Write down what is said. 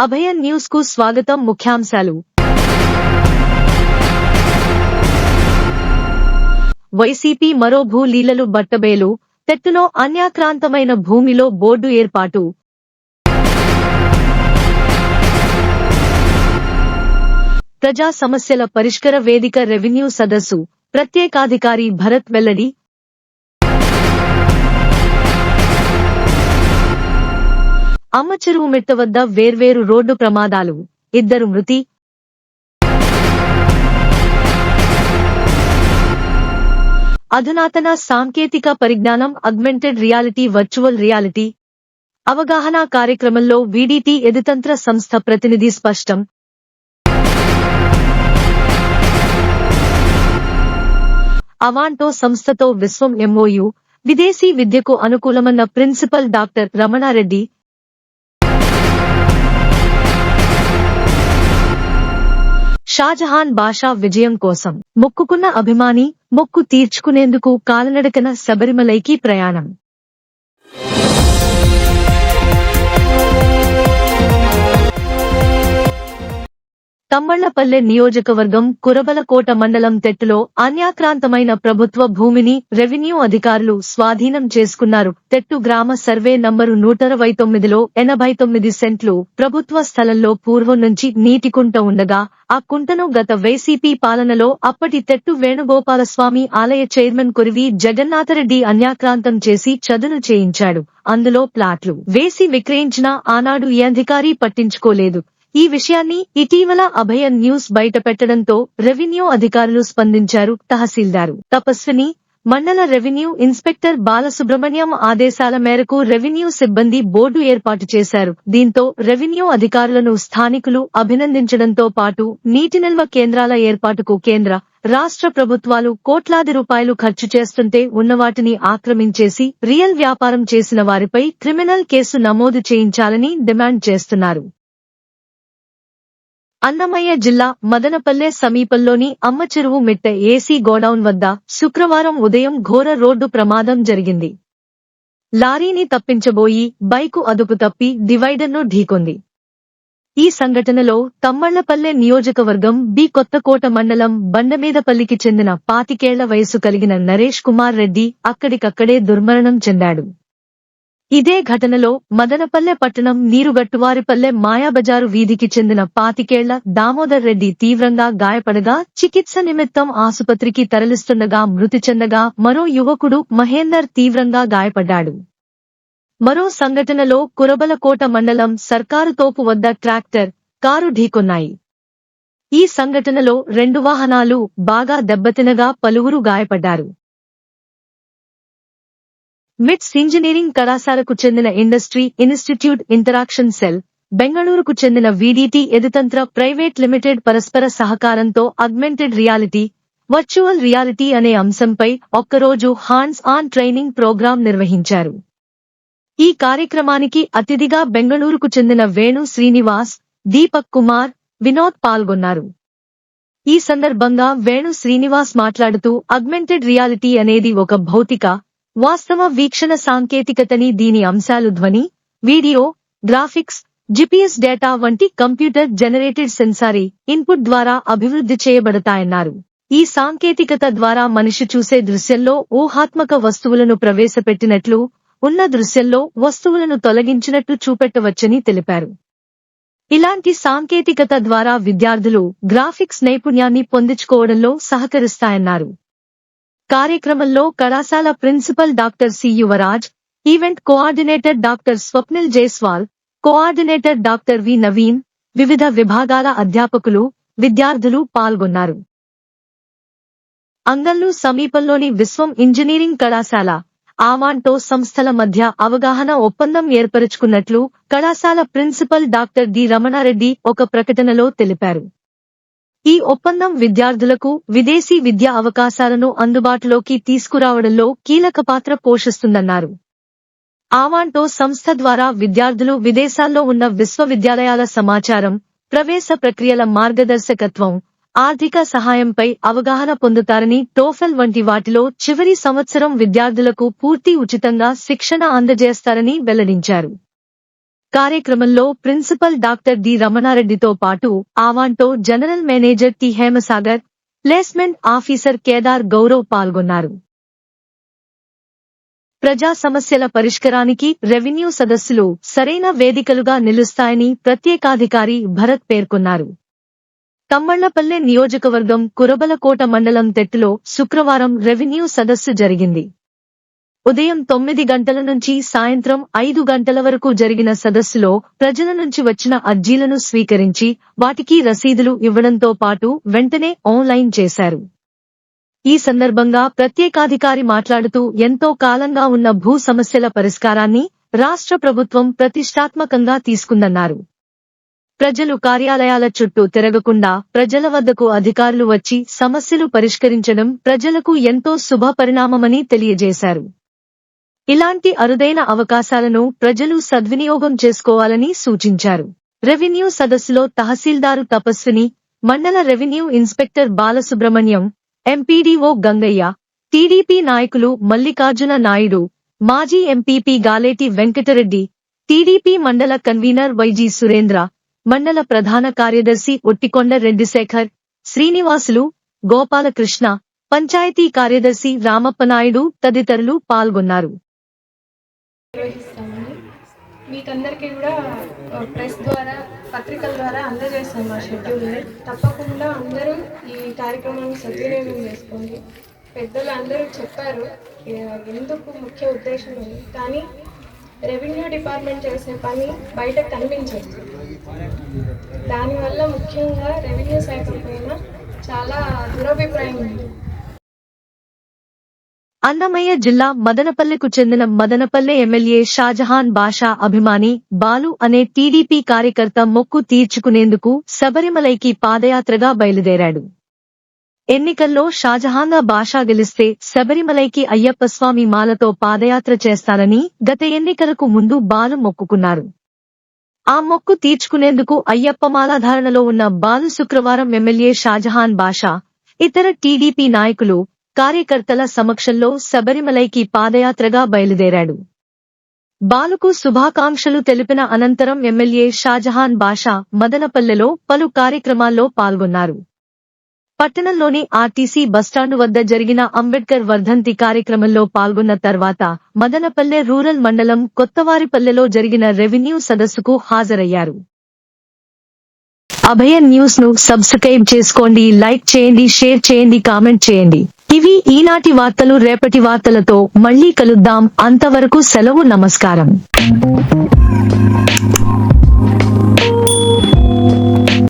అభయన్ news కు స్వాగతం. ముఖ్యాంశాలు. వైసీపీ మరో భూ లీలలు బట్టబేలు. తెట్టులో అన్యాక్రాంతమైన భూమిలో బోర్డు ఏర్పాటు. ప్రజా సమస్యల పరిష్కార వేదిక రెవెన్యూ సదస్సు. ప్రత్యేకాధికారి భరత్ వెల్లడి. అమ్మచెరువు మెట్ట వద్ద వేర్వేరు రోడ్డు ప్రమాదాలు, 2 మృతి. అధునాతన సాంకేతిక పరిజ్ఞానం, అగ్మెంటెడ్ రియాలిటీ, వర్చువల్ రియాలిటీ అవగాహన కార్యక్రమంలో వీడీటీ ఎదుతంత్ర సంస్థ ప్రతినిధి స్పష్టం. అవాంటో సంస్థతో విశ్వం ఎంఓయు. విదేశీ విద్యకు అనుకూలమన్న ప్రిన్సిపల్ డాక్టర్ రమణారెడ్డి. షాజహాన్ బాషా విజయం కోసం మొక్కుకున్న అభిమాని మొక్కు తీర్చుకునేందుకు కాలినడకన శబరిమలైకి ప్రయాణం. తమ్మళ్లపల్లె నియోజకవర్గం కురబలకోట మండలం తెట్టులో అన్యాక్రాంతమైన ప్రభుత్వ భూమిని రెవెన్యూ అధికారులు స్వాధీనం చేసుకున్నారు. తెట్టు గ్రామ సర్వే నంబరు 129లో 89 సెంట్లు ప్రభుత్వ స్థలంలో పూర్వం నుంచి నీటి కుంట ఉండగా ఆ కుంటను గత వైసీపీ పాలనలో అప్పటి తెట్టు వేణుగోపాలస్వామి ఆలయ చైర్మన్ కొరివి జగన్నాథరెడ్డి అన్యాక్రాంతం చేసి చదును చేయించాడు. అందులో ప్లాట్లు వేసి విక్రయించినా ఆనాడు ఏ అధికారి పట్టించుకోలేదు. ఈ విషయాన్ని ఇటీవల అభయన్ న్యూస్ బయటపెట్టడంతో రెవెన్యూ అధికారులు స్పందించారు. తహసీల్దారు తపస్విని, మండల రెవెన్యూ ఇన్స్పెక్టర్ బాలసుబ్రహ్మణ్యం ఆదేశాల మేరకు రెవెన్యూ సిబ్బంది బోర్డు ఏర్పాటు చేశారు. దీంతో రెవెన్యూ అధికారులను స్థానికులు అభినందించడంతో పాటు నీటి నిల్వ కేంద్రాల ఏర్పాటుకు కేంద్ర, రాష్ట్ర ప్రభుత్వాలు కోట్లాది రూపాయలు ఖర్చు చేస్తుంటే ఉన్నవాటిని ఆక్రమించేసి రియల్ వ్యాపారం చేసిన వారిపై క్రిమినల్ కేసు నమోదు చేయించాలని డిమాండ్ చేస్తున్నారు. అన్నమయ్య జిల్లా మదనపల్లె సమీపంలోని అమ్మచెరువు మిట్ట ఏసీ గోడౌన్ వద్ద శుక్రవారం ఉదయం ఘోర రోడ్డు ప్రమాదం జరిగింది. లారీని తప్పించబోయి బైకు అదుపు తప్పి డివైడర్ను ఢీకొంది. ఈ సంఘటనలో తమ్మళ్లపల్లె నియోజకవర్గం బి కొత్తకోట మండలం బండమీదపల్లికి చెందిన 25 ఏళ్ల వయసు కలిగిన నరేష్ కుమార్ రెడ్డి అక్కడికక్కడే దుర్మరణం చెందాడు. ఇదే ఘటనలో మదనపల్లె పట్టణం నీరుగట్టువారిపల్లె మాయాబజారు వీధికి చెందిన 25 ఏళ్ల దామోదర్ రెడ్డి తీవ్రంగా గాయపడగా చికిత్స నిమిత్తం ఆసుపత్రికి తరలిస్తుండగా మృతి చెందగా మరో యువకుడు మహేందర్ తీవ్రంగా గాయపడ్డాడు. మరో సంఘటనలో కురబలకోట మండలం సర్కారు తోపు వద్ద ట్రాక్టర్, కారు ఢీకొన్నాయి. ఈ సంఘటనలో 2 వాహనాలు బాగా దెబ్బతినగా పలువురు గాయపడ్డారు. మిట్స్ ఇంజనీరింగ్ కళాశాలకు చెందిన ఇండస్ట్రీ ఇన్స్టిట్యూట్ ఇంటరాక్షన్ సెల్, బెంగళూరుకు చెందిన వీడీటీ ఎదుతంత్ర ప్రైవేట్ లిమిటెడ్ పరస్పర సహకారంతో అగ్మెంటెడ్ రియాలిటీ, వర్చువల్ రియాలిటీ అనే అంశంపై ఒక్కరోజు హ్యాండ్స్ ఆన్ ట్రైనింగ్ ప్రోగ్రాం నిర్వహించారు. ఈ కార్యక్రమానికి అతిథిగా బెంగళూరుకు చెందిన వేణు శ్రీనివాస్, దీపక్ కుమార్, వినోద్ పాల్గొన్నారు. ఈ సందర్భంగా వేణు శ్రీనివాస్ మాట్లాడుతూ అగ్మెంటెడ్ రియాలిటీ అనేది ఒక భౌతిక, వాస్తవ వీక్షణ సాంకేతికతని, దీని అంశాలు ధ్వని, వీడియో, గ్రాఫిక్స్, జిపిఎస్ డేటా వంటి కంప్యూటర్ జనరేటెడ్ సెన్సారీ ఇన్పుట్ ద్వారా అభివృద్ధి చేయబడతాయన్నారు. ఈ సాంకేతికత ద్వారా మనిషి చూసే దృశ్యంలో ఊహాత్మక వస్తువులను ప్రవేశపెట్టినట్లు, ఉన్న దృశ్యంలో వస్తువులను తొలగించినట్లు చూపెట్టవచ్చని తెలిపారు. ఇలాంటి సాంకేతికత ద్వారా విద్యార్థులు గ్రాఫిక్స్ నైపుణ్యాన్ని పొందించుకోవడంలో సహకరిస్తాయన్నారు. కార్యక్రమంలో కళాశాల principal doctor C Yuvaraj, event coordinator doctor Swapnil Jaiswal, coordinator doctor V Naveen, వివిధ విభాగాల అధ్యాపకులు, విద్యార్థులు పాల్గొన్నారు. అంగల్లు సమీపంలోని విశ్వం ఇంజనీరింగ్ కళాశాల, అవాంటో సంస్థల మధ్య అవగాహన ఒప్పందం ఏర్పరుచుకున్నట్లు కళాశాల ప్రిన్సిపల్ డాక్టర్ డి రమణారెడ్డి ఒక ప్రకటనలో తెలిపారు. ఈ ఒప్పందం విద్యార్థులకు విదేశీ విద్యా అవకాశాలను అందుబాటులోకి తీసుకురావడంలో కీలక పాత్ర పోషిస్తుందన్నారు. అవాంటో సంస్థ ద్వారా విద్యార్థులు విదేశాల్లో ఉన్న విశ్వవిద్యాలయాల సమాచారం, ప్రవేశ ప్రక్రియల మార్గదర్శకత్వం, ఆర్థిక సహాయంపై అవగాహన పొందుతారని, టోఫెల్ వంటి వాటిలో చివరి సంవత్సరం విద్యార్థులకు పూర్తి ఉచితంగా శిక్షణ అందజేస్తారని వెల్లడించారు. కార్యక్రమంలో ప్రిన్సిపల్ డాక్టర్ డి రమణారెడ్డితో పాటు ఆవాంటో general manager T Hemasagar, placement officer Kedar Gaurav పాల్గొన్నారు. ప్రజా సమస్యల పరిష్కారానికి రెవెన్యూ సదస్సులు సరైన వేదికలుగా నిలుస్తాయని ప్రత్యేకాధికారి భరత్ పేర్కొన్నారు. తమ్మళ్లపల్లె నియోజకవర్గం కురబలకోట మండలం తెట్టులో శుక్రవారం రెవెన్యూ సదస్సు జరిగింది. ఉదయం 9 గంటల నుంచి సాయంత్రం 5 గంటల వరకు జరిగిన సదస్సులో ప్రజల నుంచి వచ్చిన అర్జీలను స్వీకరించి వాటికి రసీదులు ఇవ్వడంతో పాటు వెంటనే ఆన్లైన్ చేశారు. ఈ సందర్భంగా ప్రత్యేకాధికారి మాట్లాడుతూ ఎంతో కాలంగా ఉన్న భూ సమస్యల పరిష్కారాన్ని రాష్ట్ర ప్రభుత్వం ప్రతిష్టాత్మకంగా తీసుకుందన్నారు. ప్రజలు కార్యాలయాల చుట్టూ తిరగకుండా ప్రజల వద్దకు అధికారులు వచ్చి సమస్యలు పరిష్కరించడం ప్రజలకు ఎంతో శుభ పరిణామమని తెలియజేశారు. ఇలాంటి అరుదైన అవకాశాలను ప్రజలు సద్వినియోగం చేసుకోవాలని సూచించారు. రెవెన్యూ సదస్సులో తహసీల్దారు తపస్విని, మండల revenue inspector Balasubrahmanyam, MPDO Gangaiah, TDP నాయకులు మల్లికార్జున నాయుడు, మాజీ ఎంపీపీ గాలేటి వెంకటరెడ్డి, టీడీపీ మండల కన్వీనర్ వైజీ సురేంద్ర, మండల ప్రధాన కార్యదర్శి ఒట్టికొండ రెడ్డిశేఖర్, శ్రీనివాసులు, గోపాలకృష్ణ, పంచాయతీ కార్యదర్శి రామప్పనాయుడు తదితరులు పాల్గొన్నారు. మీకందరికీ కూడా ప్రెస్ ద్వారా పత్రికల ద్వారా అందజేస్తాం మా షెడ్యూల్ని. తప్పకుండా అందరూ ఈ కార్యక్రమాన్ని సద్వినియోగం చేసుకోండి. పెద్దలు అందరూ చెప్పారు ఎందుకు ముఖ్య ఉద్దేశం ఉంది, కానీ రెవెన్యూ డిపార్ట్మెంట్ చేసే పని బయట కనిపించదు. దానివల్ల ముఖ్యంగా రెవెన్యూ శాఖ పైన చాలా దురభిప్రాయం ఉంది. అన్నమయ్య జిల్లా మదనపల్లెకు చెందిన మదనపల్లె ఎమ్మెల్యే షాజహాన్ బాషా అభిమాని బాలు అనే టీడీపీ కార్యకర్త మొక్కు తీర్చుకునేందుకు శబరిమలైకి పాదయాత్రగా బయలుదేరాడు. ఎన్నికల్లో షాజహాన్ బాషా గెలిస్తే శబరిమలైకి అయ్యప్పస్వామి మాలతో పాదయాత్ర చేస్తానని గత ఎన్నికలకు ముందు బాలు మొక్కుకున్నారు. ఆ మొక్కు తీర్చుకునేందుకు అయ్యప్పమాలాధారణలో ఉన్న బాలు శుక్రవారం ఎమ్మెల్యే షాజహాన్ బాషా, ఇతర టీడీపీ నాయకులు, కార్యకర్తల సమక్షంలో శబరిమలైకి పాదయాత్రగా బయలుదేరాడు. బాలుకు శుభాకాంక్షలు తెలిపిన అనంతరం ఎమ్మెల్యే షాజహాన్ బాషా మదనపల్లెలో పలు కార్యక్రమాల్లో పాల్గొన్నారు. పట్టణంలోని ఆర్టీసీ బస్టాండు వద్ద జరిగిన అంబేడ్కర్ వర్ధంతి కార్యక్రమంలో పాల్గొన్న తర్వాత మదనపల్లె రూరల్ మండలం కొత్తవారిపల్లెలో జరిగిన రెవెన్యూ సదస్సుకు హాజరయ్యారు. అభయ న్యూస్ ను సబ్స్క్రైబ్ చేసుకోండి, లైక్ చేయండి, షేర్ చేయండి, కామెంట్ చేయండి. ఇవి ఈనాటి వార్తలు. రేపటి వార్తలతో మళ్ళీ కలుద్దాం. అంతవరకు సెలవు. నమస్కారం.